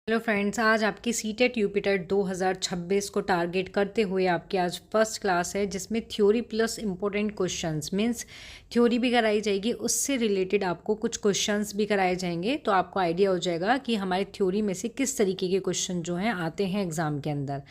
Hello friends, आज आपकी CTET UPTET 2026 को टारगेट करते हुए आपकी आज फर्स्ट क्लास है, जिसमें theory plus important questions means theory भी कराई जाएगी, उससे रिलेटेड आपको कुछ क्वेश्चंस भी कराए जाएंगे। तो आपको आइडिया हो जाएगा कि हमारे थ्योरी में से किस तरीके के क्वेश्चन जो हैं आते हैं एग्ज़ाम के अंदर।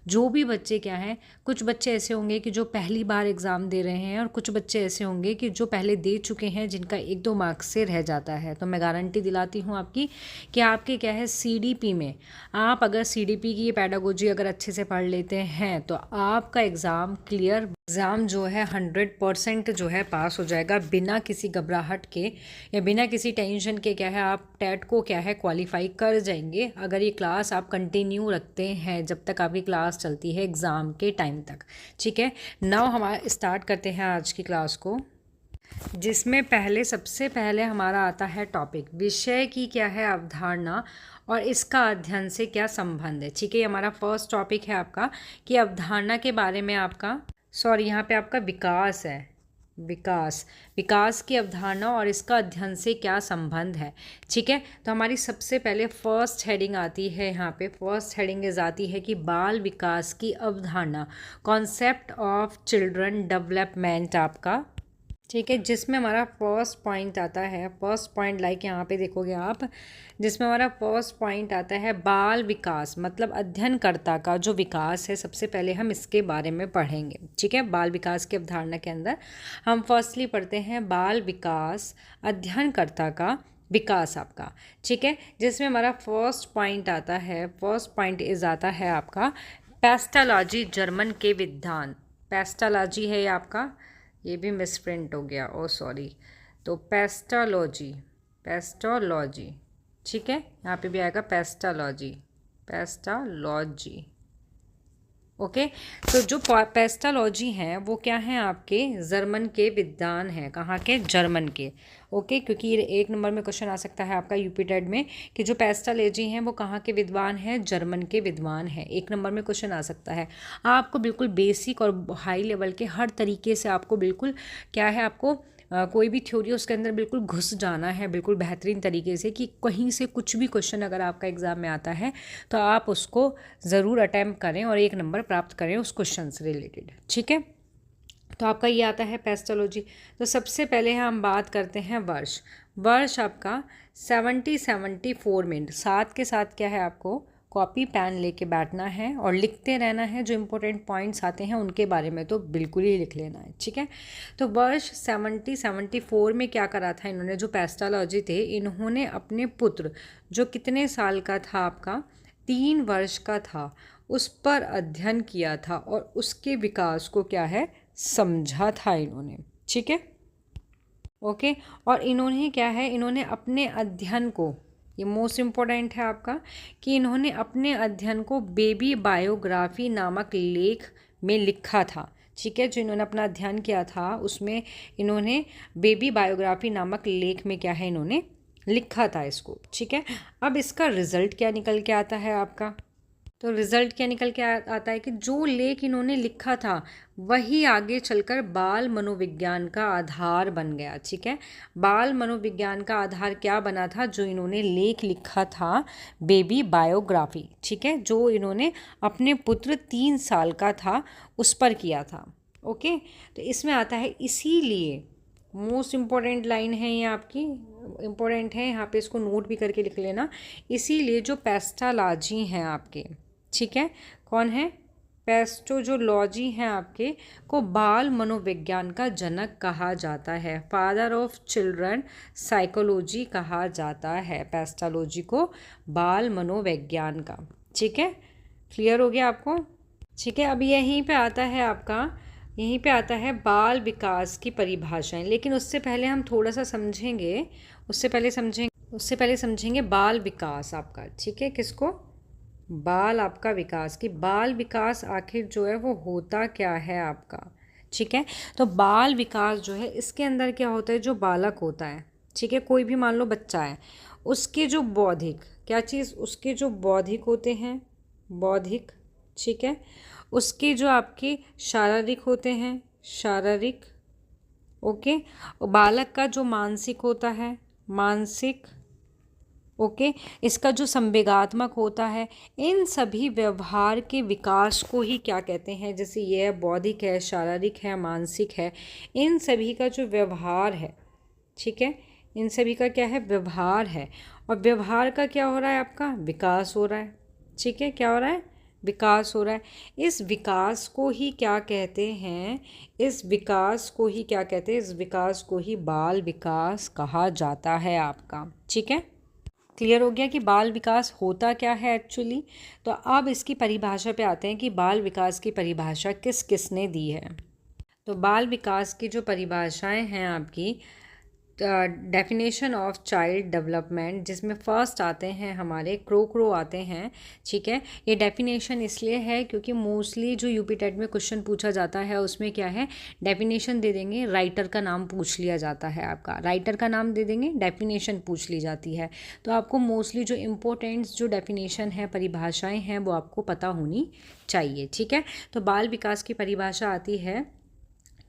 जो भी बच्चे क्या हैं, कुछ बच्चे ऐसे होंगे कि जो पहली बार एग्ज़ाम दे रहे हैं और कुछ बच्चे ऐसे होंगे कि जो पहले दे चुके हैं, जिनका 1-2 मार्क्स से रह जाता है। तो मैं गारंटी दिलाती हूँ आपकी कि आपके क्या है सीडीपी में, आप अगर सीडीपी की पेडागोजी अगर अच्छे से पढ़ लेते हैं तो आपका एग्ज़ाम जो है 100% जो है पास हो जाएगा, बिना किसी घबराहट के या बिना किसी टेंशन के। क्या है, आप टेट को क्या है क्वालिफाई कर जाएंगे अगर ये क्लास आप कंटिन्यू रखते हैं जब तक आपकी क्लास चलती है एग्ज़ाम के टाइम तक। ठीक है, नाउ हम स्टार्ट करते हैं आज की क्लास को, जिसमें सबसे पहले हमारा आता है टॉपिक, विषय की क्या है अवधारणा और इसका अध्ययन से क्या संबंध है। ठीक है, ये हमारा फर्स्ट टॉपिक है आपका कि अवधारणा के बारे में यहाँ पे आपका विकास है, विकास की अवधारणा और इसका अध्ययन से क्या संबंध है। ठीक है, तो हमारी सबसे पहले फर्स्ट हेडिंग आती है, यहाँ पे फर्स्ट हेडिंग आती है कि बाल विकास की अवधारणा, कॉन्सेप्ट ऑफ चिल्ड्रन डेवलपमेंट आपका। ठीक है, जिसमें हमारा फर्स्ट पॉइंट आता है, फर्स्ट पॉइंट लाइक यहाँ पे देखोगे आप, जिसमें हमारा फर्स्ट पॉइंट आता है बाल विकास, मतलब अध्ययनकर्ता का जो विकास है। सबसे पहले हम इसके बारे में पढ़ेंगे। ठीक है, बाल विकास की अवधारणा के अंदर हम फर्स्टली पढ़ते हैं बाल विकास, अध्ययनकर्ता का विकास आपका। ठीक है, जिसमें हमारा फर्स्ट पॉइंट आता है, फर्स्ट पॉइंट आता है आपका पेस्टालॉजी, जर्मन के विद्वान। पेस्टालॉजी है ये आपका, ये भी मिसप्रिंट हो गया, ओ सॉरी। तो पेस्टालॉजी, ठीक है, यहाँ पे भी आएगा पेस्टालॉजी। ओके, तो जो पेस्टालॉजी हैं वो क्या हैं आपके जर्मन के विद्वान हैं। कहाँ के? जर्मन के। ओके, क्योंकि ये 1 नंबर में क्वेश्चन आ सकता है आपका यूपीटेट में कि जो पेस्टालॉजी हैं वो कहाँ के विद्वान हैं, जर्मन के विद्वान हैं। 1 नंबर में क्वेश्चन आ सकता है। आपको बिल्कुल बेसिक और हाई लेवल के हर तरीके से आपको बिल्कुल क्या है, आपको कोई भी थ्योरी उसके अंदर बिल्कुल घुस जाना है, बिल्कुल बेहतरीन तरीके से, कि कहीं से कुछ भी क्वेश्चन अगर आपका एग्ज़ाम में आता है तो आप उसको ज़रूर अटैम्प्ट करें और 1 नंबर प्राप्त करें उस क्वेश्चन से रिलेटेड। ठीक है, तो आपका ये आता है पेस्टोलॉजी। तो सबसे पहले हम बात करते हैं वर्ष आपका 74 में। साथ के साथ क्या है, आपको कॉपी पेन लेके बैठना है और लिखते रहना है, जो इम्पोर्टेंट पॉइंट्स आते हैं उनके बारे में तो बिल्कुल ही लिख लेना है। ठीक है, तो वर्ष 74 में क्या करा था इन्होंने, जो पेस्टोलॉजी थे, इन्होंने अपने पुत्र जो कितने साल का था आपका, 3 वर्ष का था, उस पर अध्ययन किया था और उसके विकास को क्या है समझा था इन्होंने। ठीक है, ओके, और इन्होंने क्या है, इन्होंने अपने अध्ययन को, ये मोस्ट इम्पोर्टेंट है आपका, कि इन्होंने अपने अध्ययन को बेबी बायोग्राफी नामक लेख में लिखा था। ठीक है, जो इन्होंने अपना अध्ययन किया था उसमें इन्होंने बेबी बायोग्राफी नामक लेख में क्या है, इन्होंने लिखा था इसको। ठीक है, अब इसका रिजल्ट क्या निकल के आता है आपका, तो रिज़ल्ट क्या निकल के आता है कि जो लेख इन्होंने लिखा था वही आगे चलकर बाल मनोविज्ञान का आधार बन गया। ठीक है, बाल मनोविज्ञान का आधार क्या बना था, जो इन्होंने लेख लिखा था बेबी बायोग्राफी। ठीक है, जो इन्होंने अपने पुत्र 3 साल का था उस पर किया था। ओके, तो इसमें आता है, इसीलिए मोस्ट इम्पॉर्टेंट लाइन है ये आपकी, इम्पोर्टेंट है, यहाँ पे इसको नोट भी करके लिख लेना। इसीलिए जो पेस्टालॉजी हैं आपके, ठीक है, कौन है, पेस्टोलॉजी हैं आपके, को बाल मनोविज्ञान का जनक कहा जाता है, फादर ऑफ चिल्ड्रन साइकोलॉजी कहा जाता है पेस्टोलॉजी को, बाल मनोविज्ञान का। ठीक है, क्लियर हो गया आपको। ठीक है, अब यहीं पे आता है आपका, यहीं पे आता है बाल विकास की परिभाषाएं, लेकिन उससे पहले हम थोड़ा सा समझेंगे, उससे पहले समझेंगे बाल विकास आपका। ठीक है, किसको, बाल आपका विकास, की बाल विकास आखिर जो है वो होता क्या है आपका। ठीक है, तो बाल विकास जो है इसके अंदर क्या होता है, जो बालक होता है, ठीक है, कोई भी मान लो बच्चा है, उसके जो बौद्धिक क्या चीज़, उसके जो बौद्धिक होते हैं, बौद्धिक, ठीक है, उसके जो आपके शारीरिक होते हैं, शारीरिक, ओके, बालक का जो मानसिक होता है, मानसिक, ओके। इसका जो संवेगात्मक होता है, इन सभी व्यवहार के विकास को ही क्या कहते हैं, जैसे ये बौद्धिक है, शारीरिक है, मानसिक है, इन सभी का जो व्यवहार है, ठीक है, इन सभी का क्या है, व्यवहार है। और व्यवहार का क्या हो रहा है, आपका विकास हो रहा है, ठीक है, क्या हो रहा है, विकास हो रहा है। इस विकास को ही क्या कहते हैं, इस विकास को ही क्या कहते हैं, इस विकास को ही बाल विकास कहा जाता है आपका, ठीक है। क्लियर हो गया कि बाल विकास होता क्या है एक्चुअली। तो अब इसकी परिभाषा पे आते हैं कि बाल विकास की परिभाषा किस किसने दी है। तो बाल विकास की जो परिभाषाएं हैं आपकी, डेफिनेशन ऑफ चाइल्ड डेवलपमेंट, जिसमें फर्स्ट आते हैं हमारे क्रो आते हैं, ठीक है। ये डेफिनेशन इसलिए है क्योंकि मोस्टली जो यूपी टेट में क्वेश्चन पूछा जाता है उसमें क्या है, डेफिनेशन दे देंगे, राइटर का नाम पूछ लिया जाता है, आपका राइटर का नाम दे देंगे, डेफिनेशन पूछ ली जाती है। तो आपको मोस्टली जो इम्पोर्टेंट्स जो डेफिनेशन है, परिभाषाएँ हैं, वो आपको पता होनी चाहिए, ठीक है। तो बाल विकास की परिभाषा आती है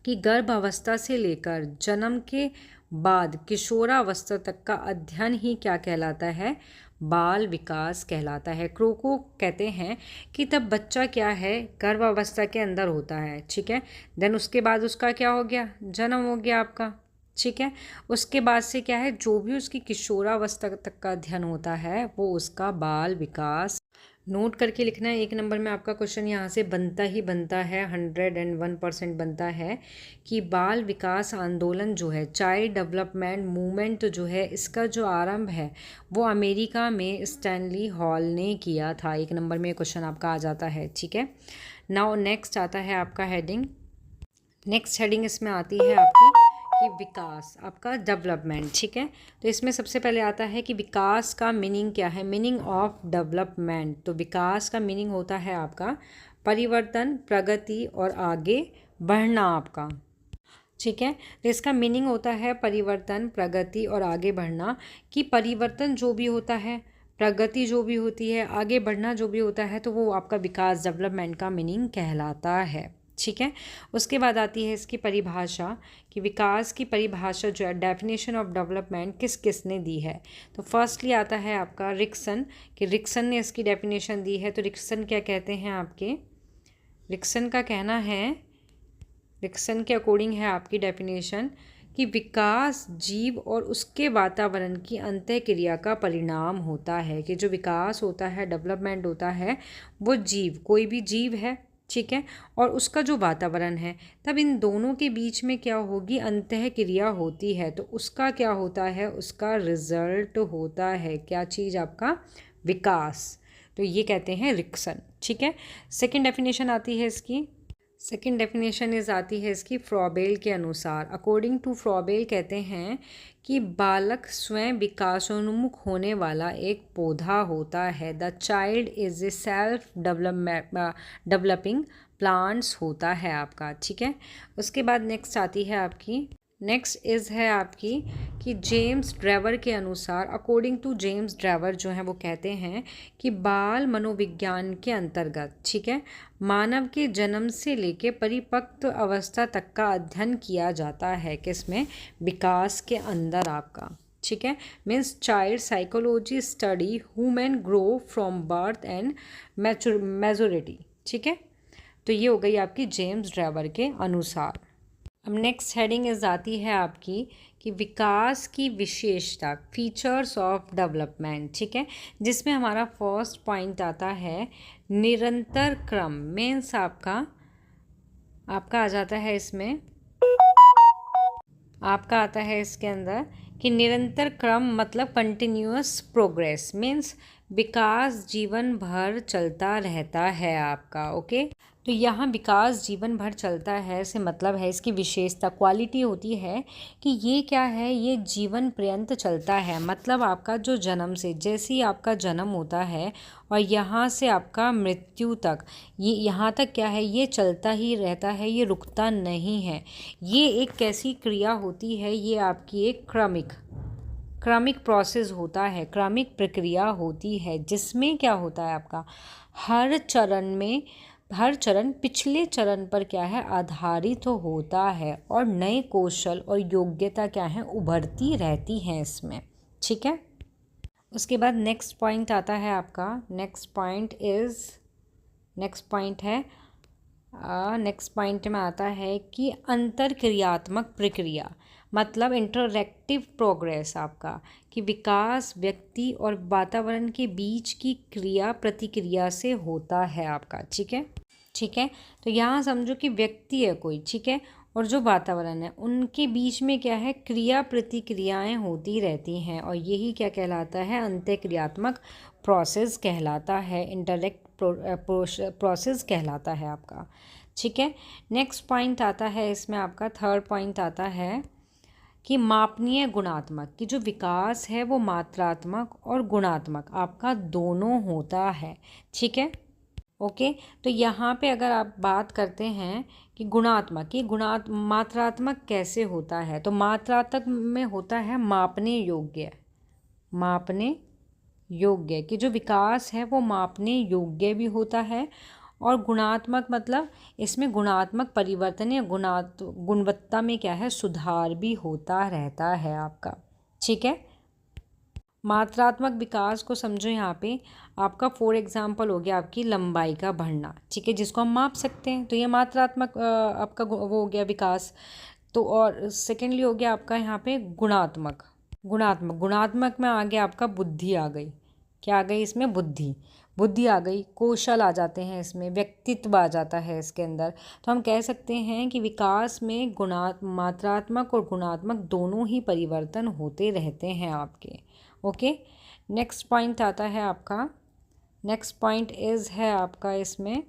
कि गर्भावस्था से लेकर जन्म के बाद किशोरावस्था तक का अध्ययन ही क्या कहलाता है, बाल विकास कहलाता है। क्रोको कहते हैं कि तब बच्चा क्या है, गर्भावस्था के अंदर होता है, ठीक है। देन उसके बाद उसका क्या हो गया, जन्म हो गया आपका, ठीक है। उसके बाद से क्या है, जो भी उसकी किशोरावस्था तक का अध्ययन होता है वो उसका बाल विकास। नोट करके लिखना है, 1 नंबर में आपका क्वेश्चन यहाँ से बनता ही बनता है, 101% बनता है कि बाल विकास आंदोलन जो है, चाइल्ड डेवलपमेंट मूवमेंट जो है, इसका जो आरंभ है वो अमेरिका में स्टैनली हॉल ने किया था। 1 नंबर में क्वेश्चन आपका आ जाता है, ठीक है। नाउ नेक्स्ट आता है आपका हेडिंग, नेक्स्ट हेडिंग इसमें आती है आपकी कि विकास, आपका डेवलपमेंट, ठीक है। तो इसमें सबसे पहले आता है कि विकास का मीनिंग क्या है, मीनिंग ऑफ डेवलपमेंट। तो विकास का मीनिंग होता है आपका परिवर्तन, प्रगति और आगे बढ़ना आपका, ठीक है। तो इसका मीनिंग होता है परिवर्तन, प्रगति और आगे बढ़ना, कि परिवर्तन जो भी होता है, प्रगति जो भी होती है, आगे बढ़ना जो भी होता है, तो वो आपका विकास, डेवलपमेंट का मीनिंग कहलाता है, ठीक है। उसके बाद आती है इसकी परिभाषा कि विकास की परिभाषा जो है, डेफिनेशन ऑफ डेवलपमेंट किस किसने दी है। तो फर्स्टली आता है आपका रिक्सन, कि रिक्सन ने इसकी डेफिनेशन दी है। तो रिक्सन क्या कहते हैं आपके, रिक्सन का कहना है, रिक्सन के अकॉर्डिंग है आपकी डेफिनेशन कि विकास जीव और उसके वातावरण की अंतःक्रिया का परिणाम होता है। कि जो विकास होता है, डेवलपमेंट होता है, वो जीव, कोई भी जीव है, ठीक है, और उसका जो वातावरण है, तब इन दोनों के बीच में क्या होगी, अंतःक्रिया होती है। तो उसका क्या होता है, उसका रिजल्ट होता है क्या चीज़, आपका विकास। तो ये कहते हैं रिक्सन, ठीक है। सेकंड डेफिनेशन आती है इसकी, सेकेंड डेफिनेशन इज आती है इसकी फ्रॉबेल के अनुसार। अकॉर्डिंग टू फ्रॉबेल कहते हैं कि बालक स्वयं विकासोन्मुख होने वाला एक पौधा होता है। The child is a self developing plants होता है आपका, ठीक है। उसके बाद नेक्स्ट आती है आपकी, नेक्स्ट इज़ है आपकी कि जेम्स ड्रेवर के अनुसार, अकॉर्डिंग टू जेम्स ड्रेवर जो है वो कहते हैं कि बाल मनोविज्ञान के अंतर्गत, ठीक है, मानव के जन्म से लेके परिपक्व अवस्था तक का अध्ययन किया जाता है, किसमें, विकास के अंदर आपका, ठीक है। Means child psychology study human grow from birth and maturity, ठीक है। तो ये हो गई आपकी जेम्स ड्रेवर के अनुसार। अब नेक्स्ट हेडिंग इज आती है आपकी कि विकास की विशेषता, फीचर्स ऑफ डेवलपमेंट, ठीक है, जिसमें हमारा फर्स्ट पॉइंट आता है निरंतर क्रम। मीन्स आपका आ जाता है इसमें, आपका आता है इसके अंदर कि निरंतर क्रम मतलब कंटिन्यूअस प्रोग्रेस। मीन्स विकास जीवन भर चलता रहता है आपका, ओके। तो यहाँ विकास जीवन भर चलता है से मतलब है, इसकी विशेषता, क्वालिटी होती है कि ये क्या है, ये जीवन पर्यंत चलता है। मतलब आपका जो जन्म से, जैसे ही आपका जन्म होता है और यहाँ से आपका मृत्यु तक, ये यहाँ तक क्या है, ये चलता ही रहता है, ये रुकता नहीं है। ये एक कैसी क्रिया होती है, ये आपकी एक क्रमिक प्रोसेस होता है, क्रमिक प्रक्रिया होती है, जिसमें क्या होता है आपका हर चरण पिछले चरण पर क्या है, आधारित तो होता है, और नए कौशल और योग्यता क्या है, उभरती रहती हैं इसमें, ठीक है। उसके बाद नेक्स्ट पॉइंट आता है आपका, नेक्स्ट पॉइंट में आता है कि अंतरक्रियात्मक प्रक्रिया, मतलब इंटरैक्टिव प्रोग्रेस आपका, कि विकास व्यक्ति और वातावरण के बीच की क्रिया प्रतिक्रिया से होता है आपका। ठीक है। तो यहाँ समझो कि व्यक्ति है कोई, ठीक है, और जो वातावरण है उनके बीच में क्या है, क्रिया प्रतिक्रियाएं होती रहती हैं, और यही क्या कहलाता है, अंतःक्रियात्मक प्रोसेस कहलाता है, इंटरेक्ट प्रोसेस कहलाता है आपका। ठीक है। नेक्स्ट पॉइंट आता है इसमें आपका, थर्ड पॉइंट आता है कि मापनीय गुणात्मक, कि जो विकास है वो मात्रात्मक और गुणात्मक आपका दोनों होता है। ठीक है। ओके। तो यहाँ पे अगर आप बात करते हैं कि गुणात्मक, कि मात्रात्मक कैसे होता है, तो मात्रात्मक में होता है मापने योग्य, कि जो विकास है वो मापने योग्य भी होता है, और गुणात्मक मतलब इसमें गुणात्मक परिवर्तन या गुणवत्ता में क्या है, सुधार भी होता रहता है आपका। ठीक है। मात्रात्मक विकास को समझो यहाँ पे आपका, फॉर एग्जांपल हो गया आपकी लंबाई का बढ़ना, ठीक है, जिसको हम माप सकते हैं, तो ये मात्रात्मक आपका वो हो गया विकास। तो और सेकेंडली हो गया आपका यहाँ पे गुणात्मक में आ गया आपका बुद्धि आ गई, क्या आ गई इसमें, बुद्धि आ गई, कौशल आ जाते हैं इसमें, व्यक्तित्व आ जाता है इसके अंदर। तो हम कह सकते हैं कि विकास में मात्रात्मक और गुणात्मक दोनों ही परिवर्तन होते रहते हैं आपके। ओके। नेक्स्ट पॉइंट आता है आपका, नेक्स्ट पॉइंट है आपका इसमें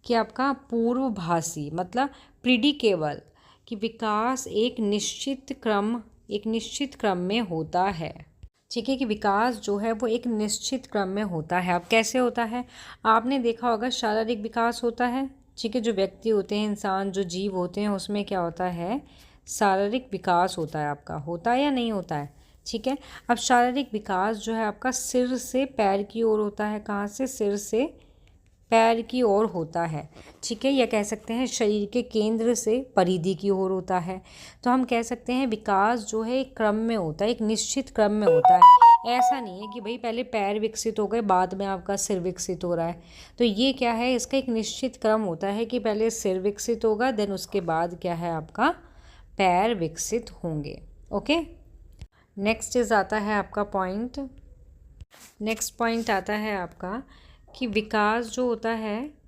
कि आपका पूर्वभासी, मतलब प्रिडिकेबल, कि विकास एक निश्चित क्रम में होता है। ठीक है, कि विकास जो है वो एक निश्चित क्रम में होता है। अब कैसे होता है, आपने देखा होगा शारीरिक विकास होता है, ठीक है, जो व्यक्ति होते हैं, इंसान जो जीव होते हैं, उसमें क्या होता है, शारीरिक विकास होता है आपका, होता है या नहीं होता है। ठीक है। अब शारीरिक विकास जो है आपका सिर से पैर की ओर होता है, कहाँ से, सिर से पैर की ओर होता है। ठीक है, या कह सकते हैं शरीर के केंद्र से परिधि की ओर होता है। तो हम कह सकते हैं विकास जो है एक क्रम में होता है, एक निश्चित क्रम में होता है। ऐसा नहीं है कि भाई पहले पैर विकसित हो गए बाद में आपका सिर विकसित हो रहा है। तो ये क्या है, इसका एक निश्चित क्रम होता है कि पहले सिर विकसित होगा, देन उसके बाद क्या है आपका पैर विकसित होंगे। ओके। नेक्स्ट आता है आपका पॉइंट, नेक्स्ट पॉइंट आता है आपका कि विकास जो होता है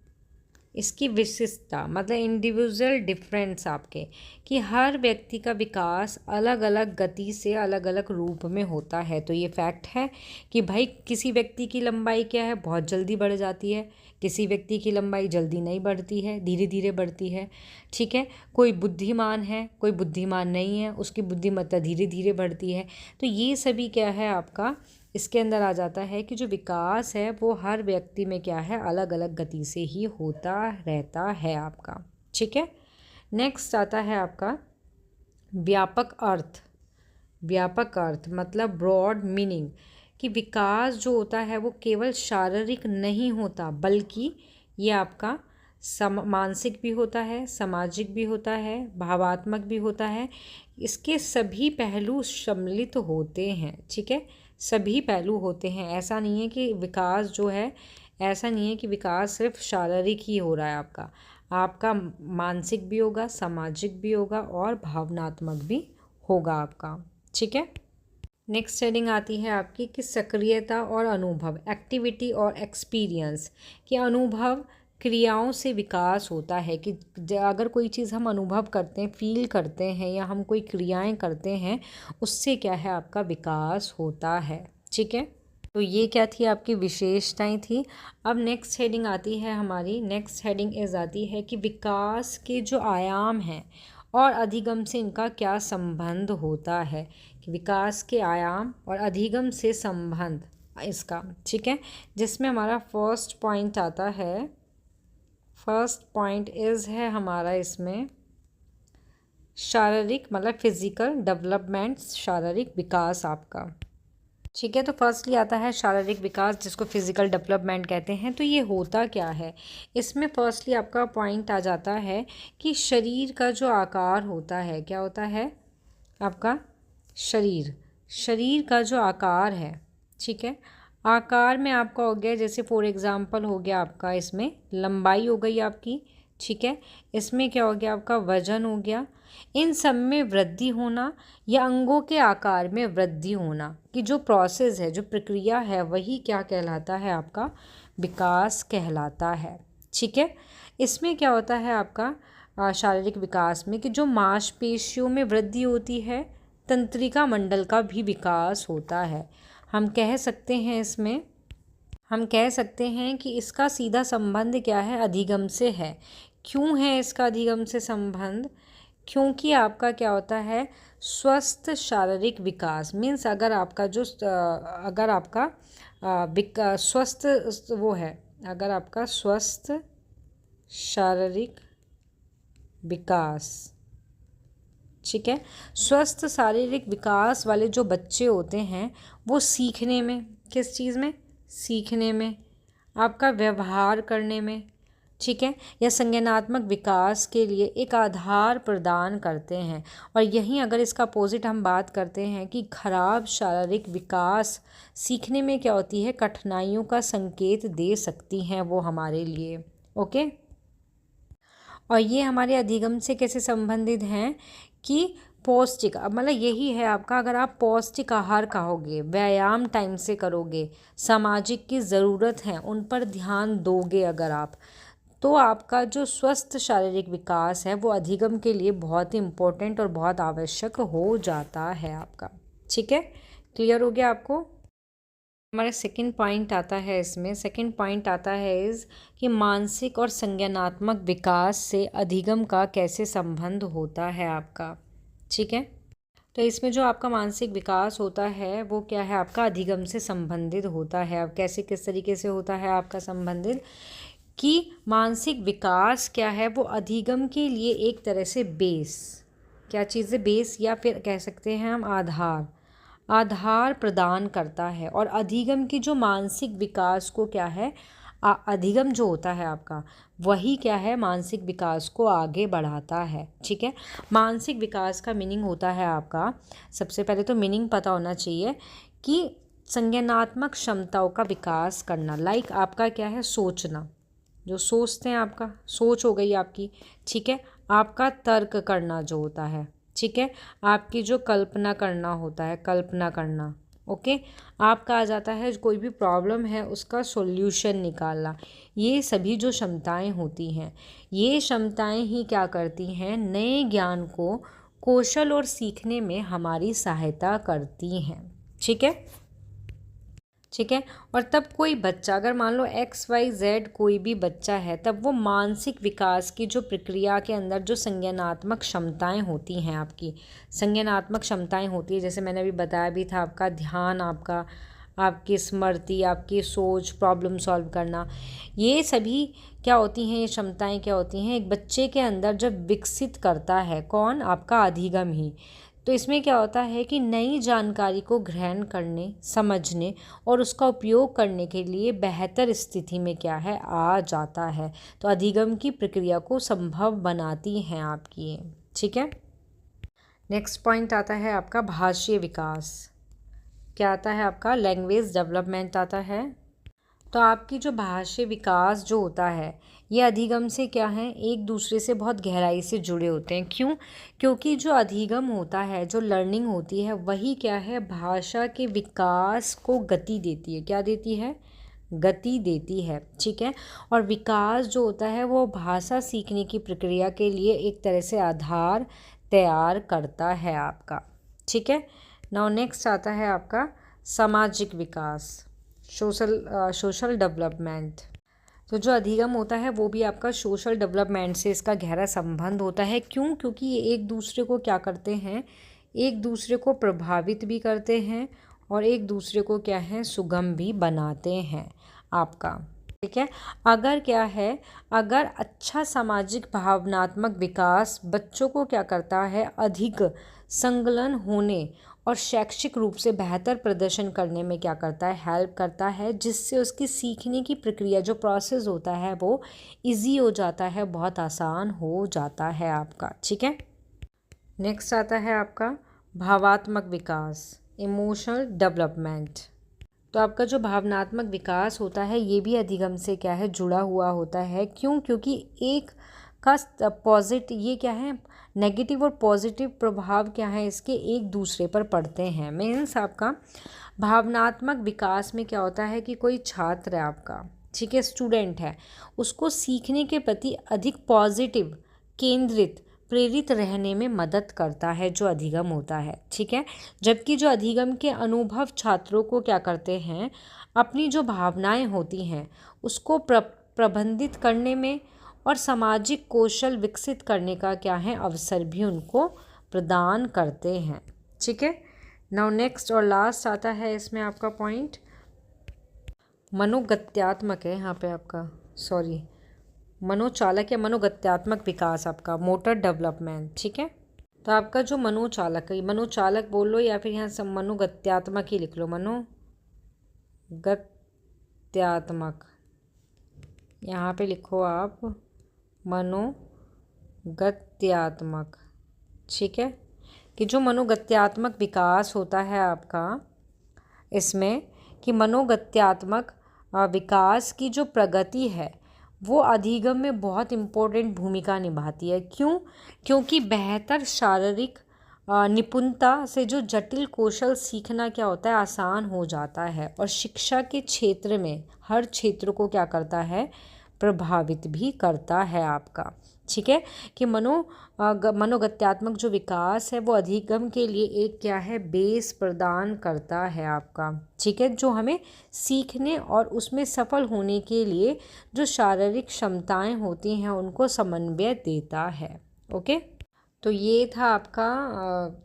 इसकी विशिष्टता, मतलब इंडिविजुअल डिफरेंस आपके, कि हर व्यक्ति का विकास अलग अलग गति से अलग अलग रूप में होता है। तो ये फैक्ट है कि भाई किसी व्यक्ति की लंबाई क्या है, बहुत जल्दी बढ़ जाती है, किसी व्यक्ति की लंबाई जल्दी नहीं बढ़ती है, धीरे धीरे बढ़ती है। ठीक है। कोई बुद्धिमान है, कोई बुद्धिमान नहीं है, उसकी बुद्धिमत्ता धीरे धीरे बढ़ती है। तो ये सभी क्या है आपका, इसके अंदर आ जाता है कि जो विकास है वो हर व्यक्ति में क्या है, अलग अलग गति से ही होता रहता है आपका। ठीक है। नेक्स्ट आता है आपका व्यापक अर्थ मतलब ब्रॉड मीनिंग, कि विकास जो होता है वो केवल शारीरिक नहीं होता, बल्कि ये आपका मानसिक भी होता है, सामाजिक भी होता है, भावात्मक भी होता है। इसके सभी पहलू सम्मिलित होते हैं। ठीक है, सभी पहलू होते हैं। ऐसा नहीं है कि विकास जो है, ऐसा नहीं है कि विकास सिर्फ शारीरिक ही हो रहा है आपका मानसिक भी होगा, सामाजिक भी होगा और भावनात्मक भी होगा आपका। ठीक है। नेक्स्ट हेडिंग आती है आपकी कि सक्रियता और अनुभव, एक्टिविटी और एक्सपीरियंस, कि अनुभव क्रियाओं से विकास होता है, कि अगर कोई चीज़ हम अनुभव करते हैं, फील करते हैं, या हम कोई क्रियाएं करते हैं, उससे क्या है आपका विकास होता है। ठीक है। तो ये क्या थी आपकी विशेषताएं थी। अब नेक्स्ट हेडिंग आती है हमारी, नेक्स्ट हेडिंग आती है कि विकास के जो आयाम हैं और अधिगम से इनका क्या संबंध होता है, कि विकास के आयाम और अधिगम से संबंध इसका। ठीक है, जिसमें हमारा फर्स्ट पॉइंट आता है, फर्स्ट पॉइंट है हमारा इसमें शारीरिक, मतलब फिजिकल डेवलपमेंट, शारीरिक विकास आपका। ठीक है। तो फर्स्टली आता है शारीरिक विकास, जिसको फिजिकल डेवलपमेंट कहते हैं। तो ये होता क्या है, इसमें फर्स्टली आपका पॉइंट आ जाता है कि शरीर का जो आकार होता है, क्या होता है आपका शरीर का जो आकार है, ठीक है। आकार में आपका हो गया, जैसे फॉर एग्जांपल हो गया आपका, इसमें लंबाई हो गई आपकी, ठीक है। इसमें क्या हो गया आपका, वजन हो गया। इन सब में वृद्धि होना या अंगों के आकार में वृद्धि होना की जो प्रोसेस है, जो प्रक्रिया है, वही क्या कहलाता है आपका, विकास कहलाता है, ठीक है। इसमें क्या होता है आपका शारीरिक विकास में कि जो मांसपेशियों में वृद्धि होती है, तंत्रिका मंडल का भी विकास होता है। हम कह सकते हैं इसमें, हम कह सकते हैं कि इसका सीधा संबंध क्या है, अधिगम से है। क्यों है इसका अधिगम से संबंध? क्योंकि आपका क्या होता है, स्वस्थ शारीरिक विकास मीन्स अगर आपका जो अगर आपका स्वस्थ वो है, अगर आपका स्वस्थ शारीरिक विकास, ठीक है, स्वस्थ शारीरिक विकास वाले जो बच्चे होते हैं वो सीखने में, किस चीज़ में, सीखने में, आपका व्यवहार करने में, ठीक है, या संज्ञानात्मक विकास के लिए एक आधार प्रदान करते हैं। और यहीं अगर इसका अपोजिट हम बात करते हैं कि खराब शारीरिक विकास सीखने में क्या होती है, कठिनाइयों का संकेत दे सकती हैं वो हमारे लिए, ओके। और ये हमारे अधिगम से कैसे संबंधित हैं कि पौष्टिक, मतलब यही है आपका, अगर आप पौष्टिक आहार खाओगे, व्यायाम टाइम से करोगे, सामाजिक की ज़रूरत है उन पर ध्यान दोगे अगर आप, तो आपका जो स्वस्थ शारीरिक विकास है वो अधिगम के लिए बहुत ही इम्पोर्टेंट और बहुत आवश्यक हो जाता है आपका, ठीक है। क्लियर हो गया आपको? हमारा सेकंड पॉइंट आता है, इसमें सेकंड पॉइंट आता है इस कि मानसिक और संज्ञानात्मक विकास से अधिगम का कैसे संबंध होता है आपका, ठीक है। तो इसमें जो आपका मानसिक विकास होता है वो क्या है आपका, अधिगम से संबंधित होता है। अब कैसे, किस तरीके से होता है आपका संबंधित, कि मानसिक विकास क्या है, वो अधिगम के लिए एक तरह से बेस, क्या चीज़ है, बेस, या फिर कह सकते हैं हम आधार, आधार प्रदान करता है। और अधिगम की जो मानसिक विकास को क्या है, अधिगम जो होता है आपका वही क्या है, मानसिक विकास को आगे बढ़ाता है, ठीक है। मानसिक विकास का मीनिंग होता है आपका, सबसे पहले तो मीनिंग पता होना चाहिए कि संज्ञानात्मक क्षमताओं का विकास करना, लाइक आपका क्या है, सोचना, जो सोचते हैं, आपका सोच हो गई आपकी, ठीक है। आपका तर्क करना जो होता है, ठीक है। आपकी जो कल्पना करना होता है, कल्पना करना, ओके। आपका आ जाता है कोई भी प्रॉब्लम है उसका सॉल्यूशन निकालना। ये सभी जो क्षमताएं होती हैं, ये क्षमताएं ही क्या करती हैं, नए ज्ञान को कौशल और सीखने में हमारी सहायता करती हैं, ठीक है, ठीक है। और तब कोई बच्चा, अगर मान लो XYZ कोई भी बच्चा है, तब वो मानसिक विकास की जो प्रक्रिया के अंदर जो संज्ञानात्मक क्षमताएं होती हैं, आपकी संज्ञानात्मक क्षमताएं होती है, जैसे मैंने अभी बताया भी था, आपका ध्यान, आपका आपकी स्मृति, आपकी सोच, प्रॉब्लम सॉल्व करना, ये सभी क्या होती हैं, ये क्षमताएं क्या होती हैं, एक बच्चे के अंदर जब विकसित करता है कौन, आपका अधिगम ही। तो इसमें क्या होता है कि नई जानकारी को ग्रहण करने, समझने और उसका उपयोग करने के लिए बेहतर स्थिति में क्या है, आ जाता है। तो अधिगम की प्रक्रिया को संभव बनाती हैं आपकी ये, ठीक है। नेक्स्ट पॉइंट आता है आपका भाषीय विकास। क्या आता है आपका, लैंग्वेज डेवलपमेंट आता है। तो आपकी जो भाषा विकास जो होता है, ये अधिगम से क्या है, एक दूसरे से बहुत गहराई से जुड़े होते हैं। क्यों? क्योंकि जो अधिगम होता है, जो लर्निंग होती है, वही क्या है, भाषा के विकास को गति देती है। क्या देती है? गति देती है, ठीक है। और विकास जो होता है वो भाषा सीखने की प्रक्रिया के लिए एक तरह से आधार तैयार करता है आपका, ठीक है। नाउ नेक्स्ट आता है आपका सामाजिक विकास, सोशल डेवलपमेंट। तो जो अधिगम होता है वो भी आपका सोशल डेवलपमेंट से इसका गहरा संबंध होता है। क्यों? क्योंकि ये एक दूसरे को क्या करते हैं, एक दूसरे को प्रभावित भी करते हैं और एक दूसरे को क्या है, सुगम भी बनाते हैं आपका, ठीक है। अगर क्या है, अगर अच्छा सामाजिक भावनात्मक विकास बच्चों को क्या करता है, अधिक संलग्न होने और शैक्षिक रूप से बेहतर प्रदर्शन करने में क्या करता है, हेल्प करता है, जिससे उसकी सीखने की प्रक्रिया जो प्रोसेस होता है वो इजी हो जाता है, बहुत आसान हो जाता है आपका, ठीक है। नेक्स्ट आता है आपका भावात्मक विकास, इमोशनल डेवलपमेंट। तो आपका जो भावनात्मक विकास होता है ये भी अधिगम से क्या है, जुड़ा हुआ होता है। क्यों? क्योंकि एक का पॉजिटिव, ये क्या है, नेगेटिव और पॉजिटिव प्रभाव क्या है इसके एक दूसरे पर पड़ते हैं। मीन्स आपका भावनात्मक विकास में क्या होता है कि कोई छात्र है आपका, ठीक है, स्टूडेंट है, उसको सीखने के प्रति अधिक पॉजिटिव, केंद्रित, प्रेरित रहने में मदद करता है जो अधिगम होता है, ठीक है। जबकि जो अधिगम के अनुभव छात्रों को क्या करते हैं, अपनी जो भावनाएं होती हैं उसको प्रबंधित करने में और सामाजिक कौशल विकसित करने का क्या है, अवसर भी उनको प्रदान करते हैं, ठीक है। नाउ नेक्स्ट और लास्ट आता है इसमें आपका पॉइंट मनोगत्यात्मक है, यहाँ पे आपका सॉरी मनोचालक या मनोगत्यात्मक विकास, आपका मोटर डेवलपमेंट, ठीक है। तो आपका जो मनोचालक है, मनोचालक बोल लो या फिर यहाँ सब मनोगत्यात्मक ही लिख लो, मनोगत्यात्मक, यहाँ पे लिखो आप मनोगत्यात्मक, ठीक है। कि जो मनोगत्यात्मक विकास होता है आपका, इसमें कि मनोगत्यात्मक विकास की जो प्रगति है वो अधिगम में बहुत इम्पोर्टेंट भूमिका निभाती है। क्यों? क्योंकि बेहतर शारीरिक निपुणता से जो जटिल कौशल सीखना क्या होता है, आसान हो जाता है और शिक्षा के क्षेत्र में हर क्षेत्र को क्या करता है, प्रभावित भी करता है आपका, ठीक है। कि मनोगत्यात्मक जो विकास है वो अधिगम के लिए एक क्या है, बेस प्रदान करता है आपका, ठीक है, जो हमें सीखने और उसमें सफल होने के लिए जो शारीरिक क्षमताएं होती हैं उनको समन्वय देता है। ओके, तो ये था आपका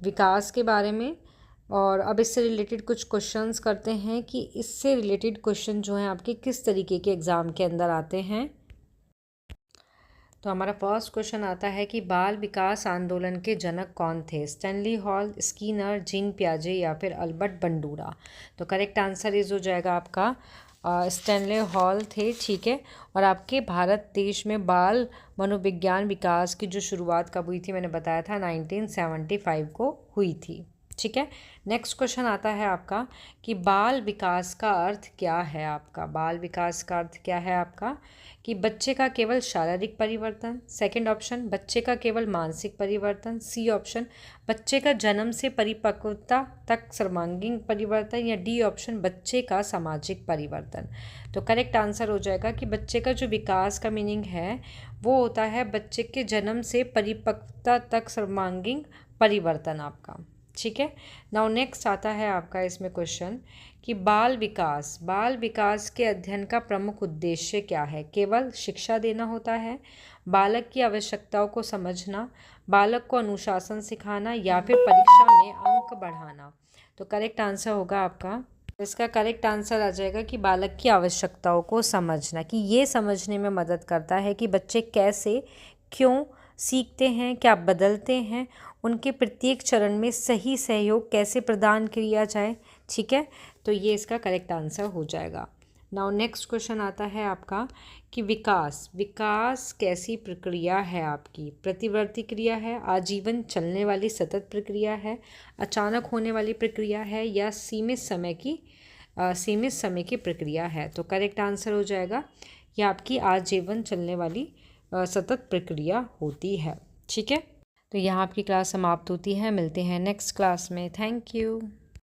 विकास के बारे में। और अब इससे रिलेटेड कुछ क्वेश्चंस करते हैं कि इससे रिलेटेड क्वेश्चन जो हैं आपके किस तरीके के एग्ज़ाम के अंदर आते हैं। तो हमारा फर्स्ट क्वेश्चन आता है कि बाल विकास आंदोलन के जनक कौन थे, स्टैनली हॉल, स्कीनर, जीन पियाजे या फिर अल्बर्ट बंडूरा। तो करेक्ट आंसर इज हो जाएगा आपका स्टैनली हॉल थे, ठीक है। और आपके भारत देश में बाल मनोविज्ञान विकास की जो शुरुआत कब हुई थी, मैंने बताया था 1975 को हुई थी, ठीक है। नेक्स्ट क्वेश्चन आता है आपका कि बाल विकास का अर्थ क्या है। आपका बाल विकास का अर्थ क्या है आपका, कि बच्चे का केवल शारीरिक परिवर्तन, सेकंड ऑप्शन बच्चे का केवल मानसिक परिवर्तन, सी ऑप्शन बच्चे का जन्म से परिपक्वता तक सर्वांगीण परिवर्तन, या डी ऑप्शन बच्चे का सामाजिक परिवर्तन। तो करेक्ट आंसर हो जाएगा कि बच्चे का जो विकास का मीनिंग है वो होता है बच्चे के जन्म से परिपक्वता तक सर्वांगीण परिवर्तन आपका, ठीक है। नाउ नेक्स्ट आता है आपका इसमें क्वेश्चन कि बाल विकास के अध्ययन का प्रमुख उद्देश्य क्या है। केवल शिक्षा देना होता है, बालक की आवश्यकताओं को समझना, बालक को अनुशासन सिखाना, या फिर परीक्षा में अंक बढ़ाना। तो करेक्ट आंसर होगा आपका, इसका करेक्ट आंसर आ जाएगा कि बालक की आवश्यकताओं को समझना, कि ये समझने में मदद करता है कि बच्चे कैसे, क्यों सीखते हैं, क्या बदलते हैं, उनके प्रत्येक चरण में सही सहयोग कैसे प्रदान किया जाए, ठीक है। तो ये इसका करेक्ट आंसर हो जाएगा। नाउ नेक्स्ट क्वेश्चन आता है आपका कि विकास कैसी प्रक्रिया है आपकी, प्रतिवर्ती क्रिया है, आजीवन चलने वाली सतत प्रक्रिया है, अचानक होने वाली प्रक्रिया है, या सीमित समय की प्रक्रिया है। तो करेक्ट आंसर हो जाएगा कि आपकी आजीवन चलने वाली सतत प्रक्रिया होती है, ठीक है। तो यहाँ आपकी क्लास समाप्त होती है, मिलते हैं नेक्स्ट क्लास में। Thank you.